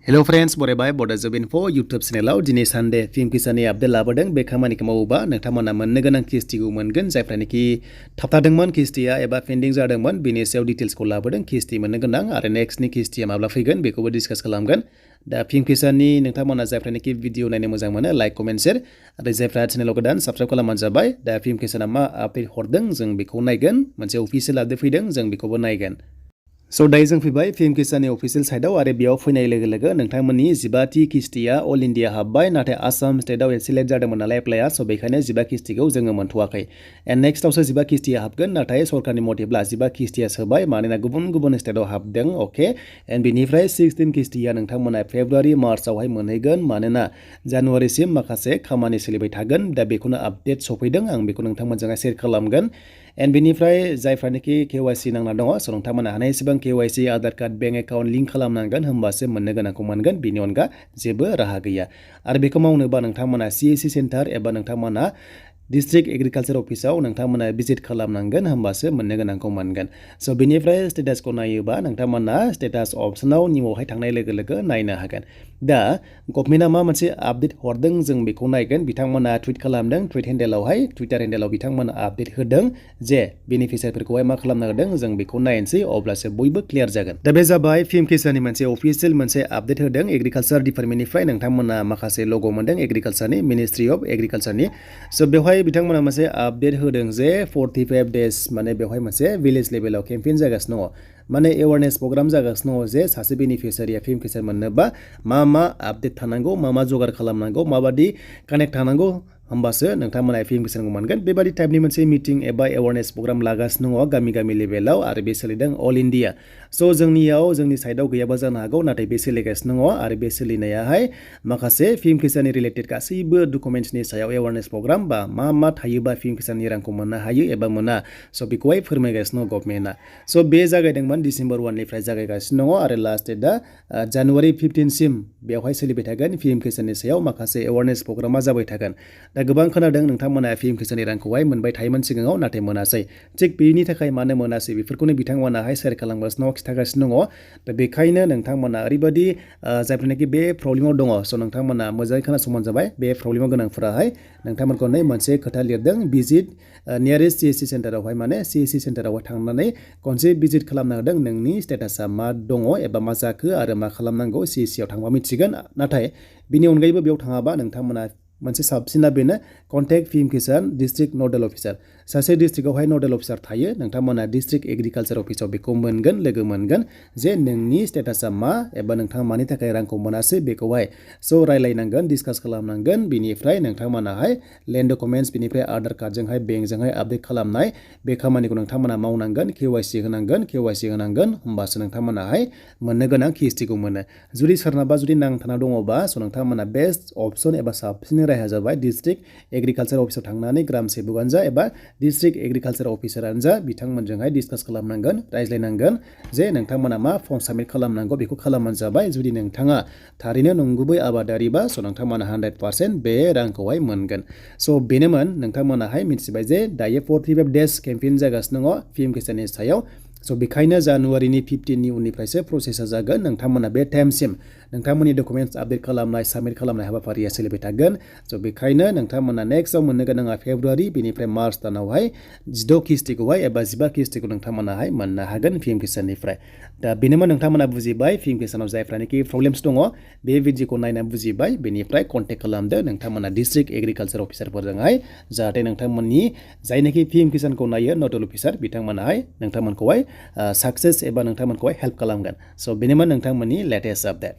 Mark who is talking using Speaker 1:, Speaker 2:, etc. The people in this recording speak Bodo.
Speaker 1: Hello friends, बरायबाय Bodo Info YouTube चेनेलाव दिनै सानडे फिल्म किसाननि आपडेट लाबोदों बे खामानिखौ मावोबा नोंथांमोना मोननो गोनां किस्तिखौ मोनगोन जायफ्रानोखि थाबथादोंमोन किस्तिया एबा पेन्डिं जादोंमोन बेनि सायाव डिटेल्सखौ लाबोदों किस्ति मोननो गोनां आरो नेक्स्टनि किस्तिया माब्ला फैगोन बेखौबो डिसकास खालामगोन दा फिल्म किसाननि नोंथांमोना जायफ्रानोखि भिडिअ नायनो मोजां मोनो लाइक कमेन्ट शेयार आरो जायफ्रा चेनेलाव गोदान साबस्क्राइब खालामबानो जाबाय दा फिल्म किसाना मा आपडेट हरदों जों बेखौ नायगोन मोनसे अफिसियेल आपडेट फैदों जों बेखौबो नायगोन So दायो जों फैबाय फिल्म किसाननि अफिसियेल साइटआव आरो बेयाव फैनाय लोगो लोगो नोंथांमोननि 15थि किस्तिया अल इन्डिया हाबबाय नाथाय आसाम स्टेटआव एसे लेट जादोंमोन नालाय एप्लाइआ स' बेखायनो 15 किस्तिखौ जोङो मोनथ'वाखै एन्ड नेक्स्टआवसो 15 किस्तिया हाबगोन नाथाय सरकारनि मथेब्ला 15 किस्तिया सोबाय मानोना गुबुन गुबुन स्टेटआव हाबदों अके एन्ड बेनिफ्राय 16 किस्तिया नोंथांमोना फेब्रुवारि मार्चआवहाय मोनहैगोन मानोना जानुवारिसिम माखासे खामानि सोलिबाय थागोन दा बेखौनो आपडेट सफैदों आं बेखौ नोंथांमोनजों शेयार खालामगोन एन्ड बेनिफ्राय जायफ्रानोखि केवाइसि नांना दङ स' नोंथांमोना हानाय एसेबां KYC Aadhaar card bank account link खालामनांगोन होमबासो मोननो गोनांखौ मोनगोन बेनि अनगा जेबो राहा गैया आरो बेखौ मावनोबा नोंथांमोना CSC सेन्टार एबा नोंथांमोना डिस्ट्रिक्ट एग्रिकालचार अफिसाव नोंथांमोना भिजिट खालामनांगोन होमबासो मोननो गोनांखौ मोनगोन स' बेनिफ्राय स्टेटासखौ नायोबा नोंथांमोना स्टेटास अप्सनाव निउआवहाय थांनाय लोगो लोगो नायनो हागोन दा गभर्नमेन्टआ मा मोनसे आपडेट हरदों जों बेखौ नायगोन बिथांमोना टुइट खालामदों टुइटार हेन्डेलाव बिथांमोना आपडेट होदों जे बेनिफिसियारिफोरखौहाय मा खालामना होदों जों बेखौ नायनोसै अब्लासो बयबो क्लियार जागोन दा बे जाबाय फिल्म किसाननि मोनसे अफिसियेल मोनसे आपडेट होदों एग्रिकालचार डिपार्टमेन्टनिफ्राय नोंथांमोना माखासे लग' मोनदों एग्रिकालचारनि मिनिस्ट्रि अफ एग्रिकालचारनि स' बेवहाय बिथांमोना मोनसे आपडेट होदों जे 45 डेज माने बेवहाय मोनसे विलेज लेभेलाव केम्पेइन जागासिनो दङ माने एवारनेस प्रग्राम जागासिनो दङ जे सासे बेनिफिसियारिया फिल्म किसान मोननोबा मा आपडेट थानांगौ मा जगार खालामनांगौ माबादि कानेक्ट थानांगौ होमबासो नोंथांमोना फिल्म किसानखौ मोनगोन बेबादि टाइपनि मोनसे मिटिं एबा एवारनेस प्रग्राम लागासिनो दङ गामि लेभेलाव आरो बे सोलिदों अल इन्डिया स' जोंनि साइडआव गैयाबा जानो हागौ नाथाय बे सोलिगासिनो दङ आरो बे सोलिनायाहाय माखासे फिल्म किसाननि रिलेटेड गासैबो डकुमेन्ट्सनि सायाव एवारनेस प्रग्राम बा मा थायोबा फिल्म किसाननि रांखौ मोननो हायो एबा मोना स' बेखौहाय फोरमायगासिनो दङ गभर्नमेन्टआ स' बे जागायदोंमोन डिसेम्बर 1निफ्राय जागायगासिनो दङ आरो लास्ट डेटआ जानुवारि 15सिम बेवहाय सोलिबाय थागोन फिल्म किसाननि सायाव माखासे एवारनेस प्रग्रामा जाबाय थागोन दा गोबां खोनादों नोंथांमोना फिल्म किसाननि रांखौहाय मोनबाय थायोमोन सिगाङाव नाथाय मोनासै थिग बेनि थाखाय मानो मोनासै बेफोरखौनो बिथांमोनाहाय शेयार खालामगासिनो दङ खिथागासिनो दङ दा बेखायनो नोंथांमोना ओरैबायदि जायफोरनाखि बे प्रब्लेमाव दङ स' नोंथांमोना मोजाङै खोनासंबानो जाबाय बे प्रब्लेमाव गोनांफोराहाय नोंथांमोनखौ मोनसे खोथा लिरदों भिजिट नियारेस्ट CSC सेन्टारावहाय माने CSC सेन्टारावहाय थांनानै खनसे भिजिट खालामना होदों नोंनि स्टेटासा मा दङ एबा मा जाखो आरो मा खालामनांगौ CSC आव थांबा मिथिगोन नाथाय बिनि अनगायैबो बेयाव थाङाबा नोंथांमोना मोनसे साबसिना बेनो कन्टेक्ट फिल्म किसान डिस्ट्रिक्ट नडेल अफिसार सासे डिस्ट्रिक्टआवहाय नडेल अफिसार थायो नोंथांमोना डिस्ट्रिक्ट एग्रिकालचार अफिसाव बेखौ मोनगोन लोगो मोनगोन जे नोंनि स्टेटासा मा एबा नोंथाङा मानि थाखाय रांखौ मोनासै बेखौहाय स' रायलायनांगोन डिसकास खालामनांगोन बिनिफ्राय नोंथांमोनाहाय लेन्ड डकुमेन्ट्स बिनिफ्राय आधार कार्डजोंहाय बेंकजोंहाय आपडेट खालामनाय बे खामानिखौ नोंथांमोना मावनांगोन KYC होनांगोन होमबासो नोंथांमोनाहाय मोननो गोनां किस्तिखौ मोनो जुदि सोरनाबा नांथाना दङबा स' नोंथांमोना बेस्ट अप्सन एबा साबसिन राहा जाबाय डिस्ट्रिक्ट एग्रिकालचार अफिसाव थांनानै ग्राम सेबकआनो जा एबा डिस्ट्रिक्ट एग्रिकालचार अफिसारानो जा बिथांमोनजोंहाय डिसकास खालामनांगोन रायज्लायनांगोन जे नोंथांमोना मा फर्म साबमिट खालामनांगौ बेखौ खालामबानो जाबाय जुदि नोंथाङा थारैनो नंगुबै आबादारिबा स' नोंथांमोना 100% बे रांखौहाय मोनगोन स' बेनोमोन नोंथांमोनाहाय मिथिबाय जे दायो 45 डेज केम्पेइन जागासिनो दङ फिल्म किसाननि सायाव स' बेखायनो जानुवारिनि 15नि उननिफ्रायसो प्रसेसा जागोन नोंथांमोना बे टाइमसिम नोंथांमोननि डकुमेन्ट्स आपडेट खालामनाय साबमिट खालामनाय हाबाफारिया सोलिबाय थागोन स' बेखायनो नोंथांमोना नेक्स्टआव मोननो गोनाङा फेब्रुवारि बेनिफ्राय मार्च दानावहाय 16 किस्तिखौहाय एबा 15 किस्तिखौ नोंथांमोनाहाय मोननो हागोन फिल्म किसाननिफ्राय दा बेनोमोन नोंथांमोना बुजिबाय फिल्म किसानाव जायफ्रानोखि प्रब्लेम्स दङ बे भिडिअखौ नायना बुजिबाय बेनिफ्राय कन्टेक्ट खालामदो नोंथांमोना डिस्ट्रिक्ट एग्रिकालचार अफिसारफोरजोंहाय जाहाथे नोंथांमोननि जायनाखि फिल्म किसानखौ नायो नडेल अफिसार बिथांमोनाहाय नोंथांमोनखौहाय साक्सेस एबा नोंथांमोनखौहाय हेल्प खालामगोन स' बेनोमोन नोंथांमोननि लेटेस्ट आपडेट